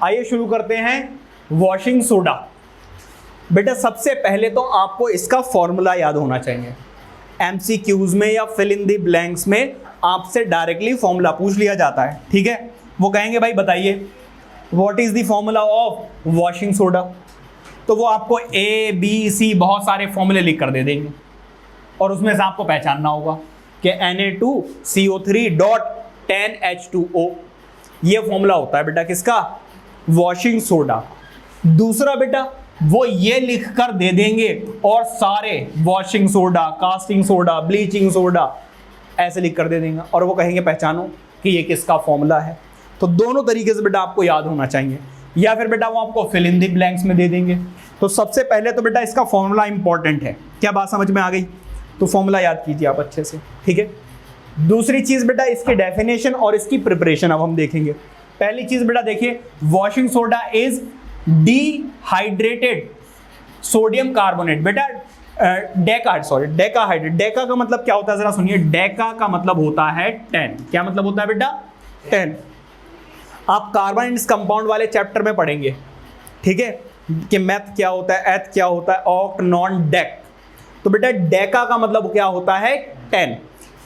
आइए शुरू करते हैं वॉशिंग सोडा। बेटा सबसे पहले तो आपको इसका फॉर्मूला याद होना चाहिए। एमसीक्यूज में या फिल इन द ब्लैंक्स में आपसे डायरेक्टली फॉर्मूला पूछ लिया जाता है, ठीक है। वो कहेंगे भाई बताइए what is the formula of washing soda, तो वो आपको ए बी सी बहुत सारे फॉर्मूले लिख कर दे देंगे और उसमें से आपको पहचानना होगा कि Na2CO3.10H2O ये फॉर्मूला होता है बेटा किसका, वॉशिंग सोडा। दूसरा बेटा वो ये लिख कर दे देंगे और सारे washing soda, casting soda, bleaching soda ऐसे लिख कर दे देंगे और वो कहेंगे पहचानो कि ये किसका फॉर्मूला है। तो दोनों तरीके से बेटा आपको याद होना चाहिए, या फिर बेटा वो आपको फिल इन द ब्लैंक्स में दे देंगे। तो सबसे पहले तो बेटा इसका फॉर्मूला इंपॉर्टेंट है। क्या बात समझ में आ गई? तो फॉर्मूला याद कीजिए आप अच्छे से, ठीक है। दूसरी चीज बेटा इसकी डेफिनेशन और इसकी प्रिपरेशन अब हम देखेंगे। पहली चीज बेटा देखिए, washing soda is dehydrated sodium carbonate. बेटा डेकाहाइड्रेट, डेका का मतलब क्या होता है जरा सुनिए। डेका का मतलब होता है 10। क्या मतलब होता है बेटा? 10। आप कार्बन इस कंपाउंड वाले चैप्टर में पढ़ेंगे, ठीक है, कि मैथ क्या होता है, एथ क्या होता है, ऑक्ट, नॉन, डेक। तो बेटा डेका का मतलब क्या होता है? 10।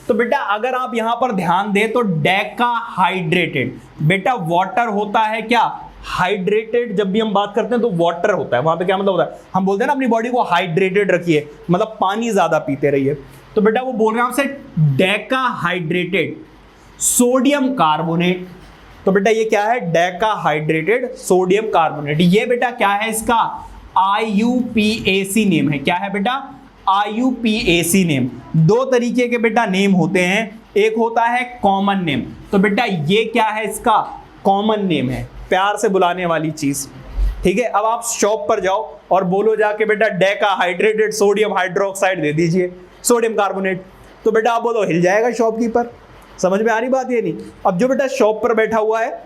तो बेटा अगर आप यहां पर ध्यान दें तो डेका हाइड्रेटेड, बेटा वाटर होता है क्या, हाइड्रेटेड। जब भी हम बात करते हैं तो वाटर होता है, वहां पे क्या मतलब होता है, हम बोलते हैं ना अपनी बॉडी को हाइड्रेटेड रखिए, मतलब पानी ज्यादा पीते रहिए। तो बेटा वो बोल रहे हैं आपसे डेका हाइड्रेटेड सोडियम कार्बोनेट। तो बेटा ये क्या है? Deka hydrated sodium carbonate. ये बेटा क्या है? इसका IUPAC नेम है। क्या है बेटा? IUPAC name. दो तरीके के बेटा नेम होते हैं, एक होता है कॉमन नेम। तो बेटा ये क्या है? इसका कॉमन नेम है, प्यार से बुलाने वाली चीज, ठीक है। अब आप शॉप पर जाओ और बोलो जाके बेटा डेका हाइड्रेटेड सोडियम हाइड्रोक्साइड दे दीजिए, सोडियम कार्बोनेट, तो बेटा आप बोलो हिल जाएगा शॉपकीपर। समझ में आ रही बात? ये नहीं। अब जो बेटा शॉप पर बैठा हुआ है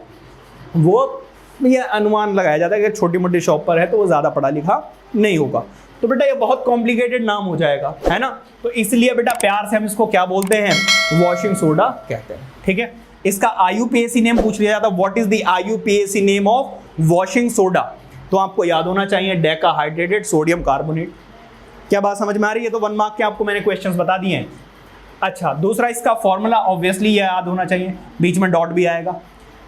वो ये अनुमान लगाया जाता है कि छोटी मोटी शॉप पर है तो वो ज्यादा पढ़ा लिखा नहीं होगा, तो बेटा ये बहुत कॉम्प्लिकेटेड नाम हो जाएगा, है ना। तो इसलिए बेटा प्यार से हम इसको क्या बोलते हैं? वॉशिंग सोडा कहते हैं, ठीक है। इसका IUPAC नेम पूछ लिया जाता है, what is the IUPAC name of washing soda, तो आपको याद होना चाहिए डेका हाइड्रेटेड सोडियम कार्बोनेट। क्या बात समझ में आ रही है? तो 1 मार्क के आपको मैंने क्वेश्चंस बता दिए हैं। अच्छा, दूसरा इसका फॉर्मूला ऑब्वियसली ये याद होना चाहिए, बीच में डॉट भी आएगा,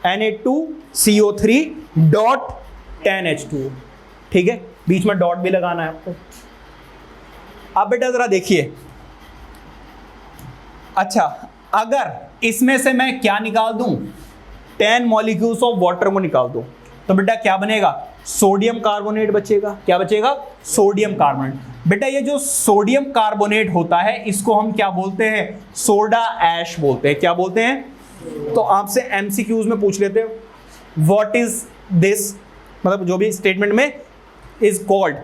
Na2CO3.10H2O, ठीक है, बीच में डॉट भी लगाना है आपको। अब बेटा जरा देखिए, अच्छा अगर इसमें से मैं क्या निकाल दूं, 10 मॉलिक्यूल्स ऑफ वाटर को निकाल दूं, तो बेटा क्या बनेगा? सोडियम कार्बोनेट बचेगा। क्या बचेगा? Sodium carbonate. बेटा ये जो सोडियम कार्बोनेट होता है इसको हम क्या बोलते हैं? सोडा ऐश बोलते हैं। क्या बोलते हैं? तो आपसे एमसीक्यूज में पूछ लेते हैं व्हाट इज दिस, मतलब जो भी स्टेटमेंट में इज कॉल्ड,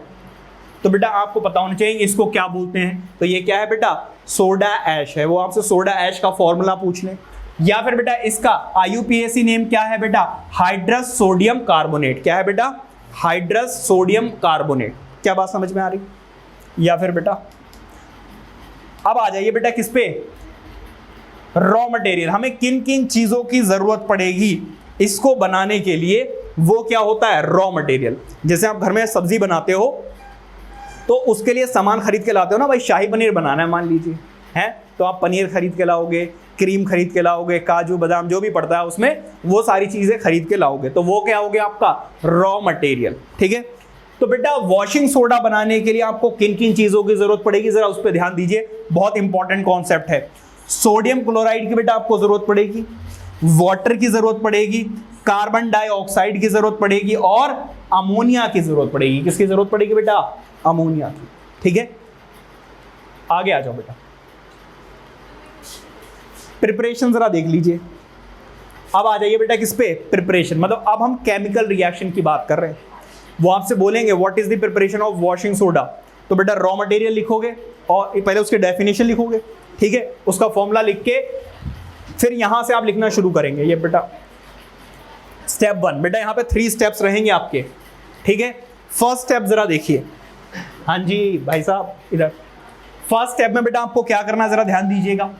तो बेटा आपको पता होना चाहिए इसको क्या बोलते हैं। तो ये क्या है बेटा? सोडा ऐश है। वो आपसे सोडा ऐश का फॉर्मूला पूछ लें, या फिर बेटा इसका IUPAC नेम क्या है बेटा? Hydrous sodium carbonate. क्या है बेटा? Hydrous sodium carbonate. क्या बात समझ में आ रही? या फिर बेटा अब आ जाइए बेटा किस पे, रॉ मटेरियल। हमें किन किन चीजों की जरूरत पड़ेगी इसको बनाने के लिए, वो क्या होता है? Raw material. जैसे आप घर में सब्जी बनाते हो तो उसके लिए सामान खरीद के लाते हो ना भाई, शाही पनीर बनाना है मान लीजिए, है, तो आप पनीर खरीद के लाओगे, क्रीम खरीद के लाओगे, काजू बादाम जो भी पड़ता है उसमें, वो सारी चीजें खरीद के लाओगे, तो वो क्या हो गया आपका? रॉ मटेरियल, ठीक है। तो बेटा वॉशिंग सोडा बनाने के लिए आपको किन किन चीजों की जरूरत पड़ेगी, जरा उस पर ध्यान दीजिए, बहुत इंपॉर्टेंट कॉन्सेप्ट है। सोडियम क्लोराइड की बेटा आपको जरूरत पड़ेगी, वाटर की जरूरत पड़ेगी, कार्बन डाइऑक्साइड की जरूरत पड़ेगी और अमोनिया की जरूरत पड़ेगी। किसकी जरूरत पड़ेगी बेटा? अमोनिया की, ठीक है। आगे आ जाओ बेटा, प्रिपरेशन जरा देख लीजिए। अब आ जाइए बेटा किस पे? प्रिपरेशन, मतलब अब हम केमिकल रिएक्शन की बात कर रहे हैं। वो आपसे बोलेंगे what is the preparation of washing soda, तो बेटा रॉ मटेरियल लिखोगे और पहले उसके डेफिनेशन लिखोगे, ठीक है, उसका फॉर्मूला लिख के फिर यहां से आप लिखना शुरू करेंगे। ये बेटा स्टेप 1, बेटा यहां पे 3 स्टेप्स रहेंगे आपके, ठीक है। फर्स्ट स्टेप जरा देखिए, हाँ जी भाई साहब इधर। फर्स्ट स्टेप में बेटा आपको क्या करना है जरा ध्यान दीजिएगा,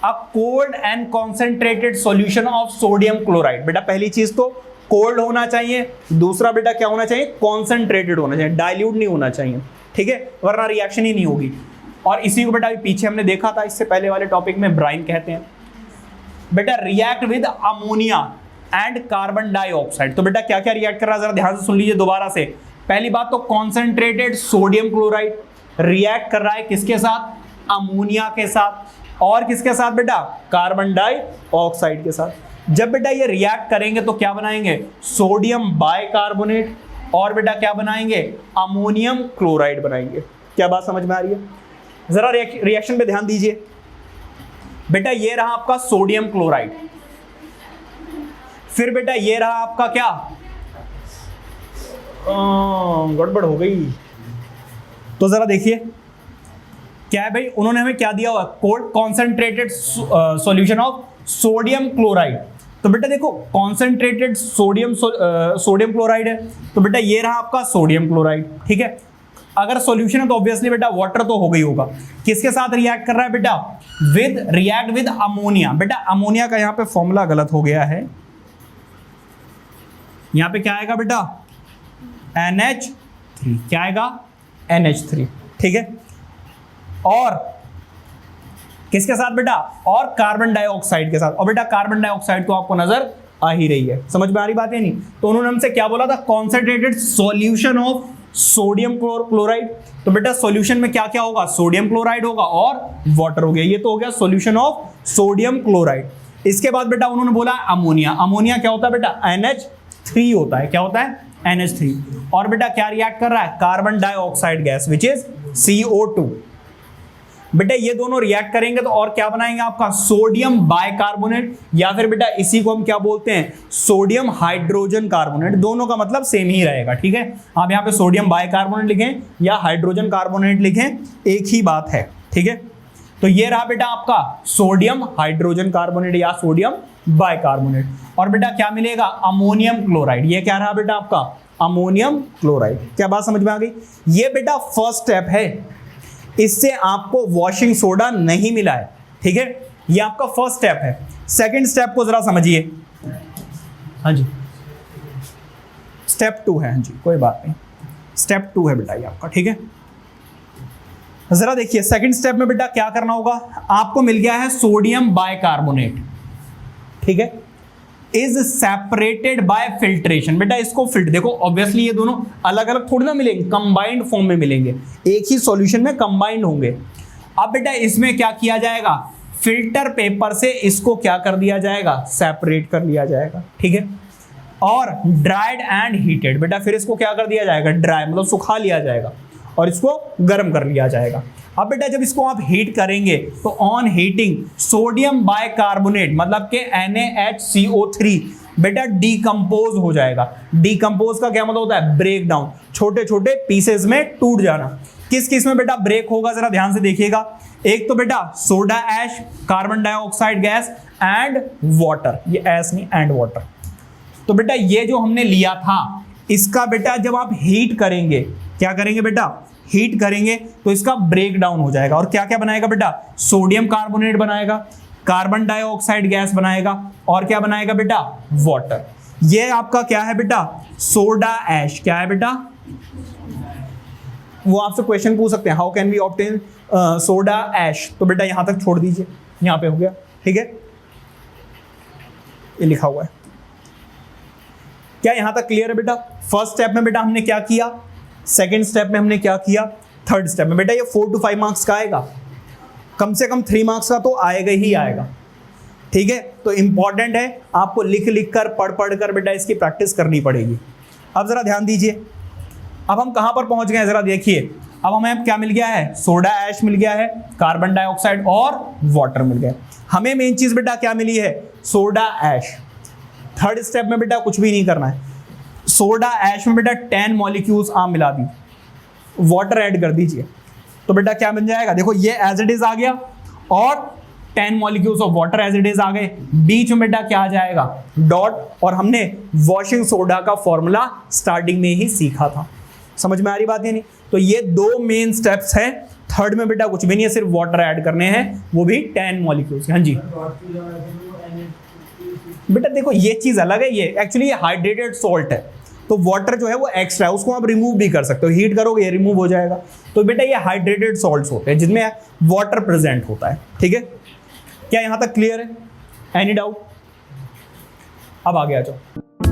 a cold and concentrated solution of sodium chloride. बेटा पहली चीज तो कोल्ड होना चाहिए, दूसरा बेटा क्या होना चाहिए, कॉन्सेंट्रेटेड होना चाहिए, डाइल्यूट नहीं होना चाहिए, ठीक है, वरना रिएक्शन ही नहीं होगी। और इसी को बेटा पीछे हमने देखा था, इससे पहले वाले टॉपिक में ब्राइन कहते हैं। बेटा react with ammonia and carbon dioxide. तो बेटा क्या क्या रिएक्ट कर रहा है, जरा ध्यान से सुन लीजिए दोबारा से। पहली बात तो कॉन्सेंट्रेटेड सोडियम क्लोराइड रिएक्ट कर रहा है किसके साथ, अमोनिया के साथ, और किसके साथ बेटा, कार्बन डाइऑक्साइड के साथ। जब बेटा ये रिएक्ट करेंगे तो क्या बनाएंगे, सोडियम बाइकार्बोनेट, और बेटा क्या बनाएंगे, अमोनियम क्लोराइड बनाएंगे। क्या बात समझ में आ रही है, जरा रिएक्शन पे ध्यान दीजिए। बेटा ये रहा आपका सोडियम क्लोराइड, फिर बेटा ये रहा आपका क्या, गड़बड़ हो गई, तो जरा देखिए क्या है भाई, उन्होंने हमें क्या दिया हुआ, cold concentrated solution of sodium chloride. तो बेटा देखो कॉन्सेंट्रेटेड सोडियम क्लोराइड है, तो बेटा ये रहा आपका सोडियम क्लोराइड, ठीक है। अगर सॉल्यूशन है तो ऑब्वियसली बेटा वाटर तो हो गई होगा, किसके साथ रिएक्ट कर रहा है बेटा, रिएक्ट विद अमोनिया। बेटा अमोनिया का यहां पे फॉर्मूला गलत हो गया है, यहां पे क्या आएगा बेटा, NH3, क्या आएगा, NH3, ठीक है। और किसके साथ बेटा, और कार्बन डाइऑक्साइड के साथ, और बेटा कार्बन डाइऑक्साइड तो आपको नजर आ ही रही है, समझ में आ रही बात है नहीं। तो उन्होंने हमसे क्या बोला था, concentrated solution of sodium chloride. तो बेटा सॉल्यूशन में क्या क्या होगा, सोडियम क्लोराइड होगा और वाटर हो गया, ये तो हो गया सॉल्यूशन ऑफ सोडियम क्लोराइड। इसके बाद बेटा उन्होंने बोला अमोनिया। अमोनिया क्या होता है बेटा, NH3 होता है, क्या होता है, NH3। और बेटा क्या रिएक्ट कर रहा है, carbon dioxide gas which is CO2। बेटा ये दोनों रिएक्ट करेंगे तो और क्या बनाएंगे आपका, सोडियम बाइकार्बोनेट, या फिर बेटा इसी को हम क्या बोलते हैं, सोडियम हाइड्रोजन कार्बोनेट। दोनों का मतलब सेम ही रहेगा, ठीक है। आप यहाँ पे सोडियम बाइकार्बोनेट लिखें या हाइड्रोजन कार्बोनेट लिखें, एक ही बात है, ठीक है। तो ये रहा बेटा आपका सोडियम हाइड्रोजन कार्बोनेट या सोडियम बाइकार्बोनेट। और बेटा क्या मिलेगा, अमोनियम क्लोराइड। ये क्या रहा बेटा आपका, अमोनियम क्लोराइड। क्या बात समझ में आ गई। ये बेटा फर्स्ट स्टेप है, इससे आपको वॉशिंग सोडा नहीं मिला है, ठीक है। ये आपका फर्स्ट स्टेप है। सेकंड स्टेप को जरा समझिए, हाँ जी स्टेप 2 है, हाँ जी कोई बात नहीं, स्टेप 2 है बेटा ये आपका, ठीक है। जरा देखिए सेकंड स्टेप में बेटा क्या करना होगा, आपको मिल गया है सोडियम बाइकार्बोनेट, ठीक है, इज सेपरेटेड बाय फिल्ट्रेशन। बेटा इसको फिल्टर, देखो ऑब्वियसली ये दोनों अलग अलग थोड़ी ना मिलेंगे, कंबाइंड फॉर्म में मिलेंगे, एक ही सॉल्यूशन में कंबाइंड होंगे। अब बेटा इसमें क्या किया जाएगा, फिल्टर पेपर से इसको क्या कर दिया जाएगा, सेपरेट कर लिया जाएगा, ठीक है। और ड्राइड एंड हीटेड, बेटा फिर इसको क्या कर दिया जाएगा, ड्राई मतलब सुखा लिया जाएगा और इसको गर्म कर लिया जाएगा। अब बेटा जब इसको आप हीट करेंगे तो ऑन हीटिंग सोडियम बाइकार्बोनेट मतलब के NaHCO3 बेटा डीकंपोज हो जाएगा। डीकंपोज का क्या मतलब होता है, ब्रेक डाउन, छोटे छोटे पीसेस में टूट जाना। किस किस में बेटा ब्रेक होगा, जरा ध्यान से देखिएगा। एक तो बेटा soda ash, carbon dioxide gas and water, ये ऐश नहीं एंड वाटर। तो बेटा ये जो हमने लिया था इसका बेटा जब आप हीट करेंगे, क्या करेंगे बेटा, हीट करेंगे तो इसका ब्रेक डाउन हो जाएगा और क्या क्या बनाएगा बेटा, सोडियम कार्बोनेट बनाएगा, कार्बन डाइऑक्साइड गैस बनाएगा और क्या बनाएगा बेटा, वाटर। ये आपका क्या है बेटा, सोडा ऐश। क्या है बेटा, वो आपसे क्वेश्चन पूछ सकते हैं, how can we obtain soda ash. तो बेटा यहां तक छोड़ दीजिए, यहां पे हो गया, ठीक है, ये लिखा हुआ है। क्या यहां तक क्लियर है बेटा। फर्स्ट स्टेप में बेटा हमने क्या किया, सेकेंड स्टेप में हमने क्या किया, थर्ड स्टेप में बेटा ये 4 to 5 मार्क्स का आएगा, कम से कम 3 मार्क्स का तो आएगा ही आएगा, ठीक है। तो इंपॉर्टेंट है, आपको लिख लिख कर पढ़ पढ़ कर बेटा इसकी प्रैक्टिस करनी पड़ेगी। अब जरा ध्यान दीजिए, अब हम कहां पर पहुंच गए, जरा देखिए। अब हमें क्या मिल गया है, सोडा ऐश मिल गया है, कार्बन डाइऑक्साइड और वाटर मिल गया। हमें मेन चीज बेटा क्या मिली है, सोडा ऐश। थर्ड स्टेप में बेटा कुछ भी नहीं करना है, सोडा ऐश में बेटा 10 मॉलिक्यूल्स आप मिला दी, वाटर ऐड कर दीजिए, तो बेटा क्या बन जाएगा, देखो ये एज इट इज आ गया और 10 molecules of water as it is आ गए, बीच में बेटा क्या आ जाएगा, डॉट। और हमने वॉशिंग सोडा का फॉर्मूला स्टार्टिंग में ही सीखा था, समझ में आ रही बात है नहीं। तो ये 2 मेन स्टेप्स हैं। थर्ड में बेटा कुछ भी नहीं है, सिर्फ वाटर ऐड करने हैं, वो भी 10 मॉलिक्यूल्स। हाँ जी बेटा देखो ये चीज अलग है, ये एक्चुअली ये हाइड्रेटेड सॉल्ट है, तो वाटर जो है वो एक्स्ट्रा है, उसको आप रिमूव भी कर सकते हो, हीट करोगे ये रिमूव हो जाएगा। तो बेटा ये हाइड्रेटेड सॉल्ट्स होते हैं जिसमें वाटर प्रेजेंट होता है, ठीक है। क्या यहां तक क्लियर है? Any doubt? अब आगे आ जाओ।